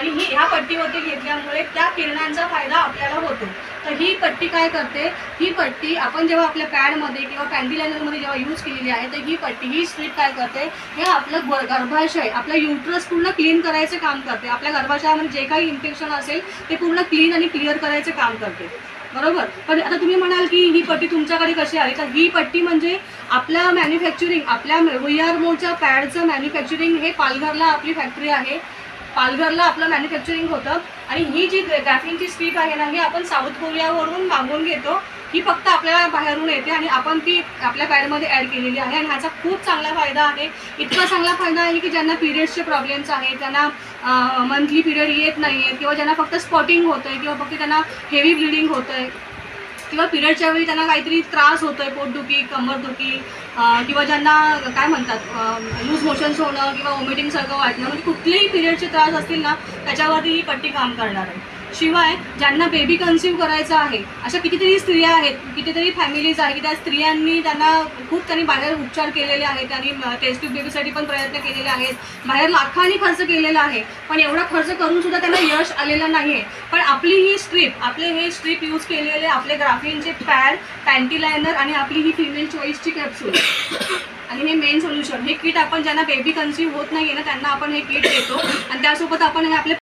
आणि ह्या पट्टीवरती घेतल्यामुळे त्या किरणांचा फायदा आपल्याला होतो. तर ही पट्टी काय करते, ही पट्टी आपण जेव्हा आपल्या पॅडमध्ये किंवा पॅन्टी लायनरमध्ये जेव्हा यूज केलेली आहे, तर ही पट्टी ही स्ट्रीप काय करते, हे आपलं गर्भाशय, आपलं युट्रस पूर्ण क्लीन करायचे काम करते. आपल्या गर्भाशयामध्ये जे काही इन्फेक्शन असेल ते पूर्ण क्लीन आणि क्लिअर करायचे काम करते, बरोबर. पण आता तुम्ही म्हणाल की ही पट्टी तुमच्याकडे कशी आली, तर ही पट्टी म्हणजे आपल्या मॅन्युफॅक्चरिंग, आपल्या VRMOच्या पॅडचं मॅन्युफॅक्चरिंग हे पालघरला आपली फॅक्टरी आहे. पालघरला आपलं मॅन्युफॅक्चरिंग होतं. आणि ही जी ग्राफिनची स्ट्रीप आहे ना, ही आपण साऊथ कोरियावरून मागवून घेतो. ही फक्त आपल्याला बाहेरून येते आणि आपण ती आपल्या पॅडमध्ये ॲड केलेली आहे. आणि ह्याचा खूप चांगला फायदा आहे. इतका चांगला फायदा आहे की ज्यांना पिरियड्सचे प्रॉब्लेम्स आहेत, त्यांना मंथली पिरियड येत नाही आहेत, किंवा ज्यांना फक्त स्पॉटिंग होतं आहे, किंवा फक्त त्यांना हेवी ब्लिडिंग होतं आहे, किंवा पिरियडच्या वेळी त्यांना काहीतरी त्रास होतो आहे, पोटदुखी, कंबरदुखी, किंवा ज्यांना काय म्हणतात लूज मोशन्स होणं किंवा वॉमिटिंगसारखं वाटणं, म्हणजे कुठलेही पिरियडचे त्रास असतील ना, त्याच्यावरती ही पट्टी काम करणार आहे. शिवाय ज्यांना बेबी कन्सीव्ह करायचं आहे, अशा कितीतरी स्त्रिया आहेत, कितीतरी फॅमिलीज आहेत की त्या स्त्रियांनी त्यांनी बाहेर उपचार केलेले आहेत, त्यांनी टेस्ट ट्यूब बेबीसाठी पण प्रयत्न केलेले आहेत, बाहेर लाखांनी खर्च केलेला आहे, पण एवढा खर्च करून सुद्धा त्यांना यश आलेलं नाही आहे. पण आपली ही स्ट्रीप, आपले हे स्ट्रीप यूज केलेले आपले ग्राफिनचे पॅड, पॅन्टी लायनर आणि आपली ही फिमेल चॉईसची कॅप्सूल आणि हे मेन सोल्युशन, हे किट आपण ज्यांना बेबी कन्सीव्ह होत नाही आहे ना, त्यांना आपण हे किट देतो. आणि त्यासोबत आपण हे आपले